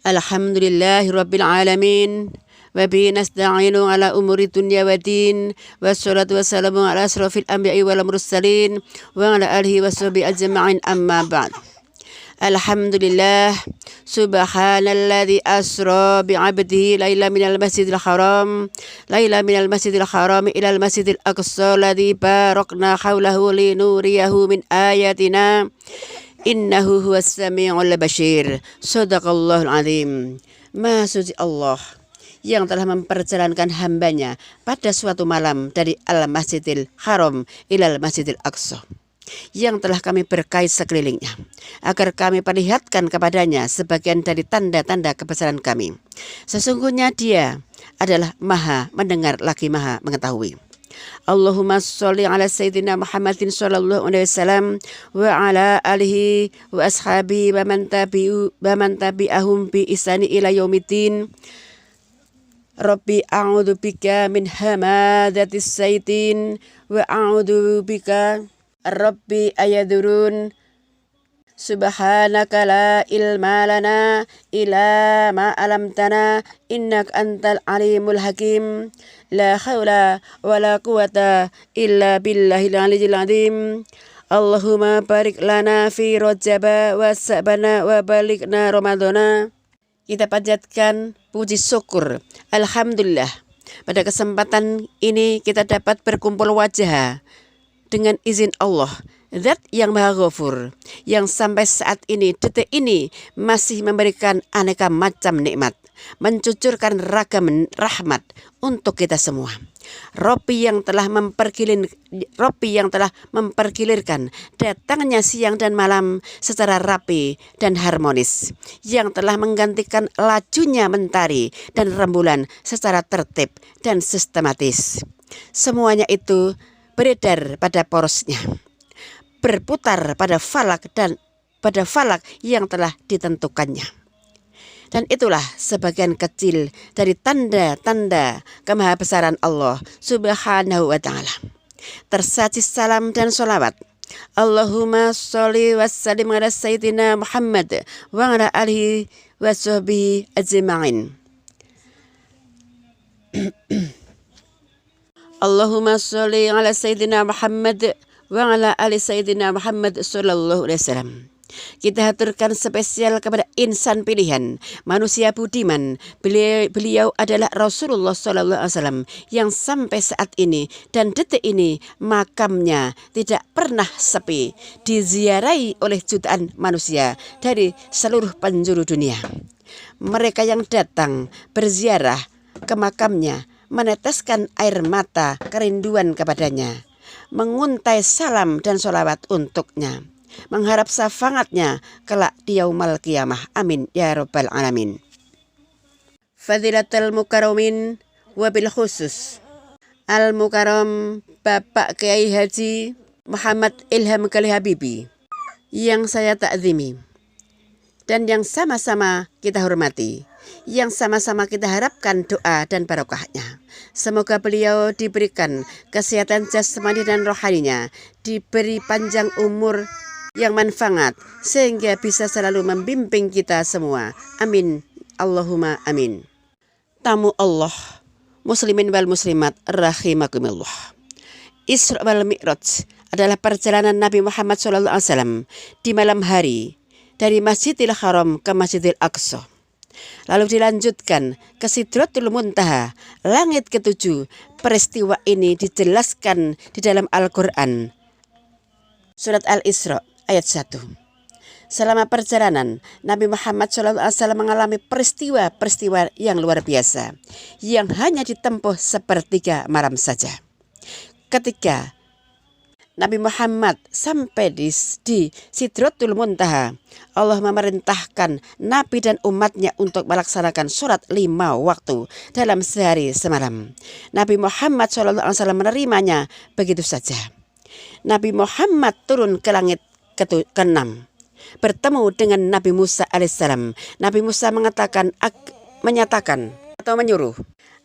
Alhamdulillahi Rabbil Alamin. Wabihi nasta'inu ala umuri dunya wa din. Wassalatu wassalamu ala asrafil anbiya'i wal mursalin. Wa ala alihi wa sahbihi ajma'in amma ba'd. Alhamdulillah. Subhanalladzi asra bi'abdihi laila minal masjidil haram. Laila minal masjidil haram ilal masjidil aqsa alladzi barakna haulahu linuriyahu min ayatina. Innahu huwas sami'ul basir. Shadaqallahul azim. Maha suci Allah yang telah memperjalankan hambanya pada suatu malam dari Al-Masjidil Haram ilal Masjidil Aqsa, yang telah kami berkait sekelilingnya, agar kami perlihatkan kepadanya sebagian dari tanda-tanda kebesaran kami. Sesungguhnya Dia adalah Maha mendengar lagi Maha mengetahui. Allahumma sholli ala Sayyidina Muhammadin sallallahu alaihi wasallam wa ala alihi wa ashabihi wa man tabi'ahum bi ihsani ila yaumiddin. Rabbi a'udzu bika min hamadatis syaitin wa a'udzu bika Rabbi ayadurun. Subhanaka la ilma lana illa ma 'allamtana innaka antal alimul hakim. La haula wala quwata illa billahil aliyyil azim. Allahumma barik lana fi Rajab wa Sa'bana wa balighna Ramadhana. Kita panjatkan puji syukur, alhamdulillah, pada kesempatan ini kita dapat berkumpul wajah dengan izin Allah, Zat yang Maha Ghafur, yang sampai saat ini, detik ini, masih memberikan aneka macam nikmat, mencucurkan ragam rahmat untuk kita semua. Robbi yang telah mempergilirkan datangnya siang dan malam secara rapi dan harmonis, yang telah menggantikan lajunya mentari dan rembulan secara tertib dan sistematis. Semuanya itu beredar pada porosnya, berputar pada falak yang telah ditentukannya. Dan itulah sebagian kecil dari tanda-tanda kemahabesaran Allah Subhanahu wa ta'ala. Tersaji salam dan sholawat, Allahumma sholli wa sallim ala Sayyidina Muhammad wa ala alihi wa sahbihi ajma'in. Allahumma sholli ala Sayyidina Muhammad wa ala ali Sayyidina Muhammad sallallahu alaihi wasallam. Kita haturkan spesial kepada insan pilihan, manusia budiman. Beliau adalah Rasulullah sallallahu alaihi wasallam, yang sampai saat ini dan detik ini makamnya tidak pernah sepi, diziarahi oleh jutaan manusia dari seluruh penjuru dunia. Mereka yang datang berziarah ke makamnya meneteskan air mata kerinduan kepadanya, menguntai salam dan sholawat untuknya, mengharap syafaatnya kelak di yaumul qiyamah. Amin ya rabbal alamin. Fadilatul mukarramin wabil khusus Al Mukarram Bapak Kiai Haji Muhammad Ilham Khalil Habibi, yang saya takzimi dan yang sama-sama kita hormati, yang sama-sama kita harapkan doa dan barokahnya. Semoga beliau diberikan kesehatan jasmani dan rohaninya, diberi panjang umur yang manfaat, sehingga bisa selalu membimbing kita semua. Amin. Allahumma amin. Tamu Allah, muslimin wal muslimat rahimakumullah. Isra wal Mi'raj adalah perjalanan Nabi Muhammad SAW di malam hari dari Masjidil Haram ke Masjidil Aqsa, lalu dilanjutkan ke Sidratul Muntaha, langit ketujuh. Peristiwa ini dijelaskan di dalam Al-Quran, surat Al-Isra ayat 1. Selama perjalanan, Nabi Muhammad SAW mengalami peristiwa-peristiwa yang luar biasa, yang hanya ditempuh sepertiga malam saja. Ketika Nabi Muhammad sampai di Sidratul Muntaha, Allah memerintahkan Nabi dan umatnya untuk melaksanakan sholat 5 waktu dalam sehari semalam. Nabi Muhammad SAW menerimanya begitu saja. Nabi Muhammad turun ke langit ke-6, bertemu dengan Nabi Musa alaihissalam. Nabi Musa menyatakan atau menyuruh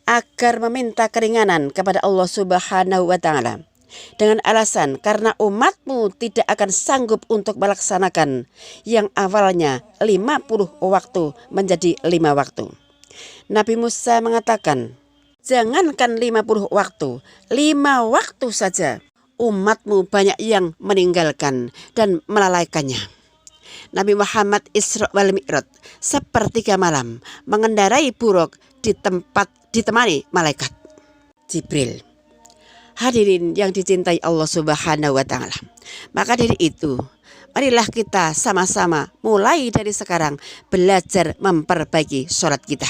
agar meminta keringanan kepada Allah Subhanahu wa ta'ala. dengan alasan karena umatmu tidak akan sanggup untuk melaksanakan yang awalnya 50 waktu menjadi 5 waktu. Nabi Musa mengatakan, jangankan 50 waktu, 5 waktu saja umatmu banyak yang meninggalkan dan melalaikannya. Nabi Muhammad Isra wal Mi'raj sepertiga malam mengendarai buruk ditemani malaikat Jibril. Hadirin yang dicintai Allah Subhanahu wa Ta'ala, maka dari itu marilah kita sama-sama mulai dari sekarang belajar memperbaiki sholat kita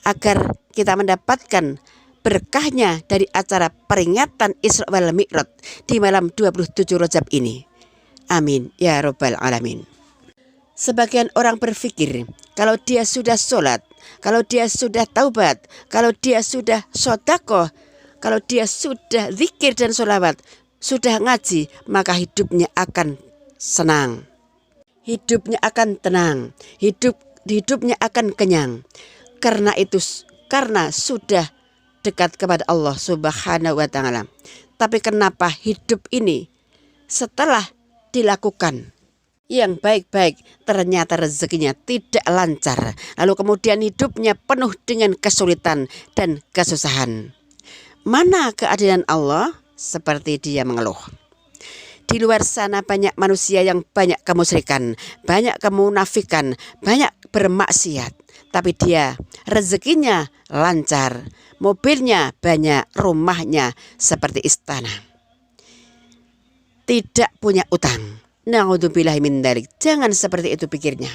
agar kita mendapatkan berkahnya dari acara peringatan Isra wal Mi'raj di malam 27 Rajab ini. Amin ya Rabbal Alamin. Sebagian orang berpikir kalau dia sudah sholat, kalau dia sudah taubat, kalau dia sudah sedekah, kalau dia sudah zikir dan sholawat, sudah ngaji, maka hidupnya akan senang, hidupnya akan tenang, hidupnya akan kenyang. Karena sudah dekat kepada Allah Subhanahu wa Ta'ala. Tapi kenapa hidup ini setelah dilakukan yang baik-baik ternyata rezekinya tidak lancar, lalu kemudian hidupnya penuh dengan kesulitan dan kesusahan? Mana keadilan Allah? Seperti dia mengeluh. Di luar sana banyak manusia yang banyak kemusyrikan, banyak kemunafikan, banyak bermaksiat, tapi dia rezekinya lancar, mobilnya banyak, rumahnya seperti istana, tidak punya utang. Na'udzubillahi min dzalik. Jangan seperti itu pikirnya.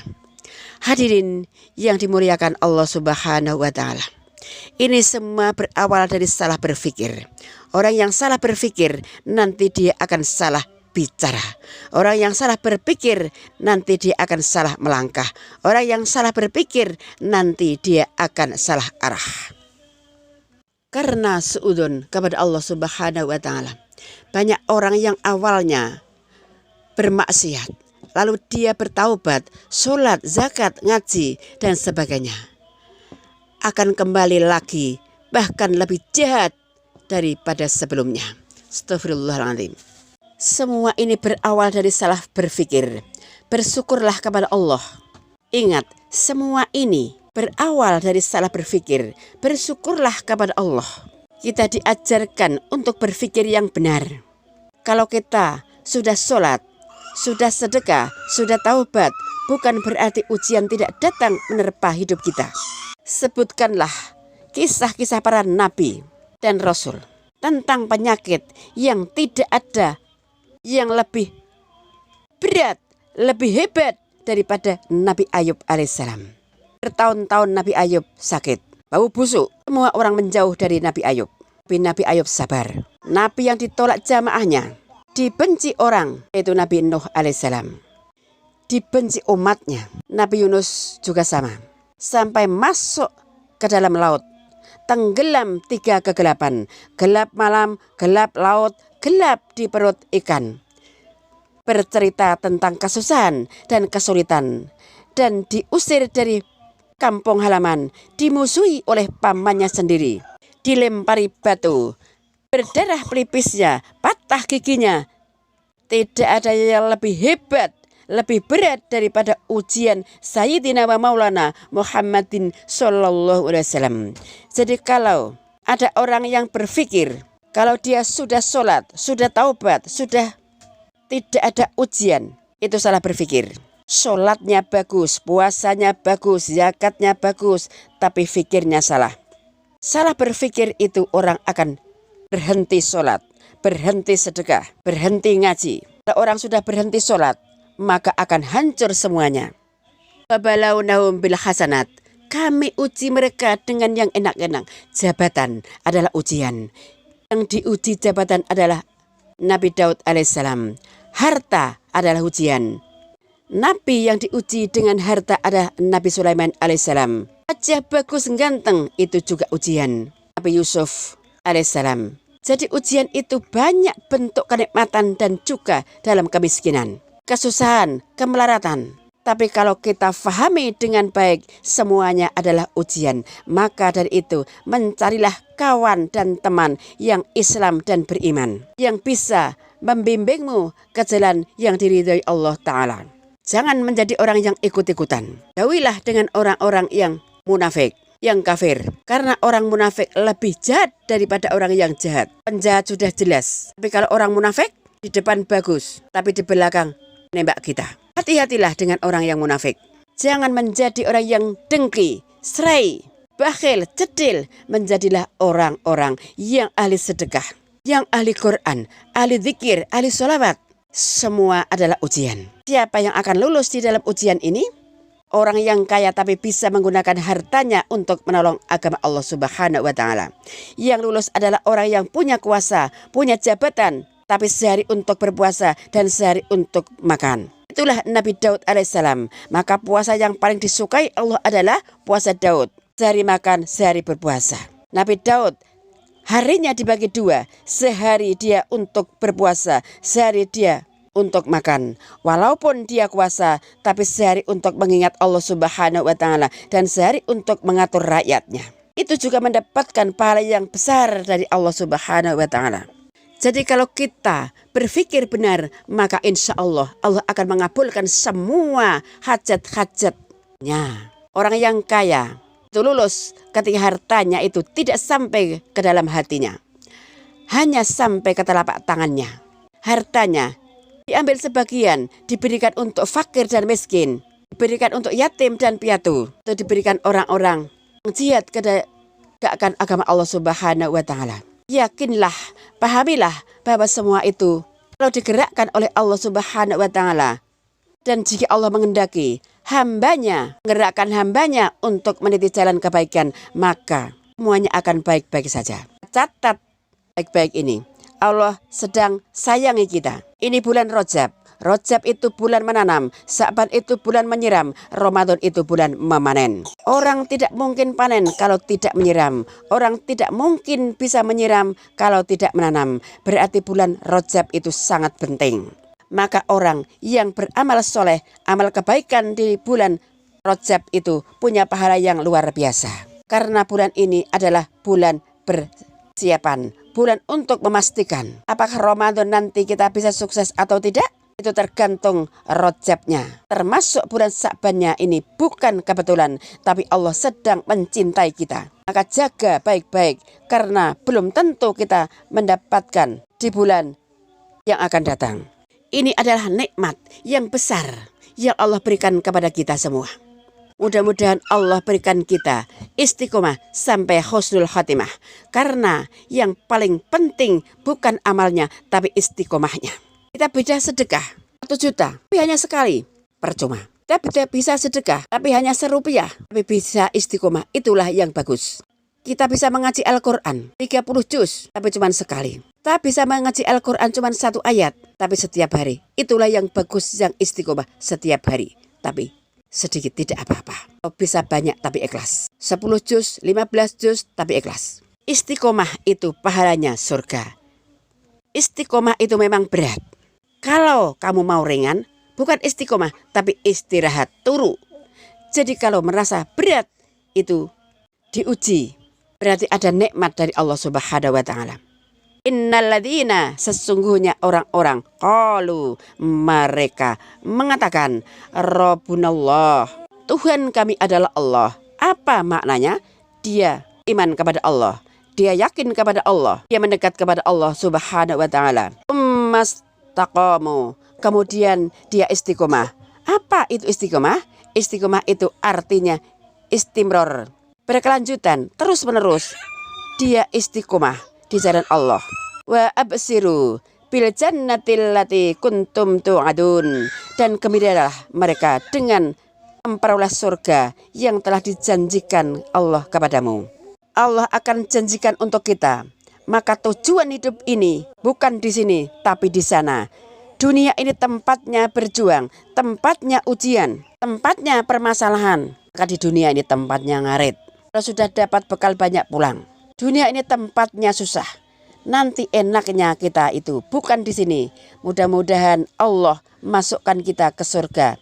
Hadirin yang dimuliakan Allah Subhanahu wa Ta'ala, ini semua berawal dari salah berpikir. Orang yang salah berpikir nanti dia akan salah bicara. Orang yang salah berpikir nanti dia akan salah melangkah. Orang yang salah berpikir nanti dia akan salah arah. Karena suudzon kepada Allah Subhanahu wa Ta'ala, banyak orang yang awalnya bermaksiat, lalu dia bertaubat, sholat, zakat, ngaji, dan sebagainya, akan kembali lagi bahkan lebih jahat daripada sebelumnya. Astagfirullahaladzim. Semua ini berawal dari salah berpikir. Bersyukurlah kepada Allah. Ingat, semua ini berawal dari salah berpikir. Bersyukurlah kepada Allah. Kita diajarkan untuk berpikir yang benar. Kalau kita sudah sholat, sudah sedekah, sudah taubat, bukan berarti ujian tidak datang menerpa hidup kita. Sebutkanlah kisah-kisah para nabi dan rasul tentang penyakit yang tidak ada yang lebih berat, lebih hebat daripada Nabi Ayub alaihissalam. Bertahun-tahun Nabi Ayub sakit, bau busuk, semua orang menjauh dari Nabi Ayub. Tapi Nabi Ayub sabar. Nabi yang ditolak jamaahnya, dibenci orang, yaitu Nabi Nuh alaihissalam, dibenci umatnya. Nabi Yunus juga sama, sampai masuk ke dalam laut, tenggelam 3 kegelapan, gelap malam, gelap laut, gelap di perut ikan. Bercerita tentang kesusahan dan kesulitan, dan diusir dari kampung halaman, dimusuhi oleh pamannya sendiri, dilempari batu, berdarah pelipisnya, patah giginya. Tidak ada yang lebih hebat, lebih berat daripada ujian Sayyidina wa Maulana Muhammadin Sallallahu Alaihi Wasallam. Jadi kalau ada orang yang berpikir kalau dia sudah sholat, sudah taubat, sudah tidak ada ujian, itu salah berpikir. Sholatnya bagus, puasanya bagus, zakatnya bagus, tapi fikirnya salah. Salah berpikir itu orang akan berhenti sholat, berhenti sedekah, berhenti ngaji. Kalau orang sudah berhenti sholat, maka akan hancur semuanya. Babalaunahum bil hasanat. Kami uji mereka dengan yang enak-enak. Jabatan adalah ujian. Yang diuji jabatan adalah Nabi Daud alaihissalam. Harta adalah ujian. Nabi yang diuji dengan harta adalah Nabi Sulaiman alaihissalam. Wajah bagus ganteng itu juga ujian. Nabi Yusuf alaihissalam. Jadi ujian itu banyak bentuk kenikmatan dan juga dalam kemiskinan, kesusahan, kemelaratan. Tapi kalau kita fahami dengan baik, semuanya adalah ujian. Maka dari itu, mencarilah kawan dan teman yang Islam dan beriman, yang bisa membimbingmu ke jalan yang diridhoi Allah Ta'ala. Jangan menjadi orang yang ikut-ikutan. Jauhilah dengan orang-orang yang munafik, yang kafir. Karena orang munafik lebih jahat daripada orang yang jahat. Penjahat sudah jelas. Tapi kalau orang munafik, di depan bagus, tapi di belakang nembak kita. Hati-hatilah dengan orang yang munafik. Jangan menjadi orang yang dengki, serai, bakhil, cedil. Menjadilah orang-orang yang ahli sedekah, yang ahli Quran, ahli zikir, ahli sholawat. Semua adalah ujian. Siapa yang akan lulus di dalam ujian ini? Orang yang kaya tapi bisa menggunakan hartanya untuk menolong agama Allah Subhanahu wa Ta'ala. Yang lulus adalah orang yang punya kuasa, punya jabatan, tapi sehari untuk berpuasa dan sehari untuk makan. Itulah Nabi Daud alaihissalam. Maka puasa yang paling disukai Allah adalah puasa Daud. Sehari makan, sehari berpuasa. Nabi Daud harinya dibagi dua. Sehari dia untuk berpuasa, sehari dia untuk makan. Walaupun dia kuasa, tapi sehari untuk mengingat Allah Subhanahu wa Ta'ala dan sehari untuk mengatur rakyatnya. Itu juga mendapatkan pahala yang besar dari Allah Subhanahu wa Ta'ala. Jadi kalau kita berpikir benar, maka insya Allah Allah akan mengabulkan semua hajat-hajatnya. Orang yang kaya itu lulus ketika hartanya itu tidak sampai ke dalam hatinya. Hanya sampai ke telapak tangannya. Hartanya diambil sebagian, diberikan untuk fakir dan miskin. Diberikan untuk yatim dan piatu. Atau diberikan orang-orang yang jihad tegakkan agama Allah Subhanahu wa Ta'ala. Yakinlah, pahamilah bahwa semua itu kalau digerakkan oleh Allah Subhanahu wa Ta'ala, dan jika Allah mengendaki hambanya, menggerakkan hambanya untuk meniti jalan kebaikan, maka semuanya akan baik-baik saja. Catat baik-baik ini, Allah sedang sayangi kita. Ini bulan Rajab. Rajab itu bulan menanam, Sya'ban itu bulan menyiram, Ramadan itu bulan memanen. Orang tidak mungkin panen kalau tidak menyiram. Orang tidak mungkin bisa menyiram kalau tidak menanam. Berarti bulan Rajab itu sangat penting. Maka orang yang beramal soleh, amal kebaikan di bulan Rajab itu punya pahala yang luar biasa. Karena bulan ini adalah bulan persiapan, bulan untuk memastikan apakah Ramadan nanti kita bisa sukses atau tidak. Itu tergantung Rajabnya. Termasuk bulan Sya'bannya ini bukan kebetulan, tapi Allah sedang mencintai kita. Maka jaga baik-baik, karena belum tentu kita mendapatkan di bulan yang akan datang. Ini adalah nikmat yang besar yang Allah berikan kepada kita semua. Mudah-mudahan Allah berikan kita istiqomah sampai husnul khatimah. Karena yang paling penting bukan amalnya, tapi istiqomahnya. Kita bisa sedekah 1 juta, tapi hanya sekali, percuma. Kita bisa sedekah, tapi hanya Rp1, tapi bisa istiqomah, itulah yang bagus. Kita bisa mengaji Al-Quran 30 juz, tapi cuma sekali. Kita bisa mengaji Al-Quran cuma 1 ayat, tapi setiap hari. Itulah yang bagus, yang istiqomah setiap hari, tapi sedikit tidak apa-apa. Bisa banyak tapi ikhlas. 10 juz, 15 juz, tapi ikhlas. Istiqomah itu pahalanya surga. Istiqomah itu memang berat. Kalau kamu mau ringan, bukan istiqomah, tapi istirahat, turu. Jadi kalau merasa berat, itu diuji. Berarti ada nikmat dari Allah Subhanahu wa Ta'ala. Innalladzina, sesungguhnya orang-orang, qalu, mereka mengatakan, Rabbunallah, Tuhan kami adalah Allah. Apa maknanya? Dia iman kepada Allah. Dia yakin kepada Allah. Dia mendekat kepada Allah Subhanahu wa Ta'ala. Taqamu, kemudian dia istiqomah. Apa itu istiqomah? Istiqomah itu artinya istimror, berkelanjutan, terus menerus. Dia istiqomah di jalan Allah. Wa absiru bil jannatil lati kuntum tu'adun, dan gembiralah mereka dengan memperoleh surga yang telah dijanjikan Allah kepadamu. Allah akan janjikan untuk kita. Maka tujuan hidup ini bukan di sini, tapi di sana. Dunia ini tempatnya berjuang, tempatnya ujian, tempatnya permasalahan. Maka di dunia ini tempatnya ngarit. Kalau sudah dapat bekal banyak pulang. Dunia ini tempatnya susah. Nanti enaknya kita itu bukan di sini. Mudah-mudahan Allah masukkan kita ke surga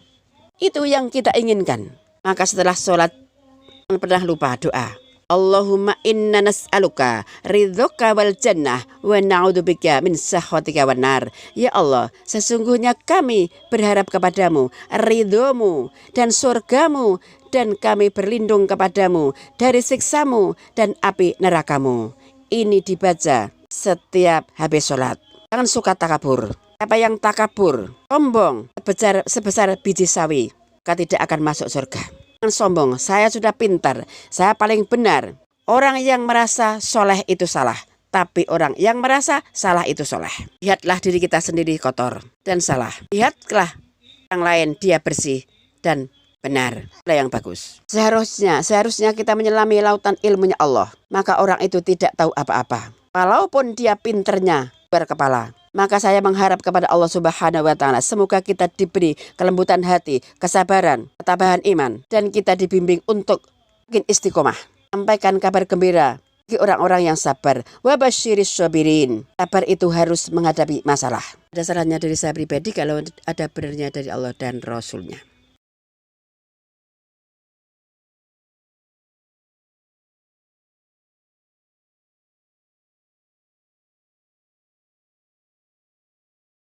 Itu yang kita inginkan. Maka setelah sholat, jangan pernah lupa doa. Allahumma inna nas'aluka ridhoka wal jannah wa na'udzubika min sakhatika wan nar. Ya Allah, sesungguhnya kami berharap kepadamu ridhomu dan surgamu, dan kami berlindung kepadamu dari siksamu dan api nerakamu. Ini dibaca setiap habis sholat. Jangan suka takabur. Siapa yang takabur, sombong sebesar biji sawi, maka tidak akan masuk surga. Jangan sombong, saya sudah pintar, saya paling benar. Orang yang merasa soleh itu salah, tapi orang yang merasa salah itu soleh. Lihatlah diri kita sendiri kotor dan salah. Lihatlah orang lain dia bersih dan benar. Itulah yang bagus. Seharusnya kita menyelami lautan ilmunya Allah. Maka orang itu tidak tahu apa-apa. Walaupun dia pinternya berkepala. Maka saya mengharap kepada Allah Subhanahu wa Ta'ala, semoga kita diberi kelembutan hati, kesabaran, ketabahan iman, dan kita dibimbing untuk makin istiqomah. Sampaikan kabar gembira bagi orang-orang yang sabar. Wa basyiris sabirin. Sabar itu harus menghadapi masalah. Ada salahnya dari saya pribadi kalau ada benarnya dari Allah dan Rasulnya.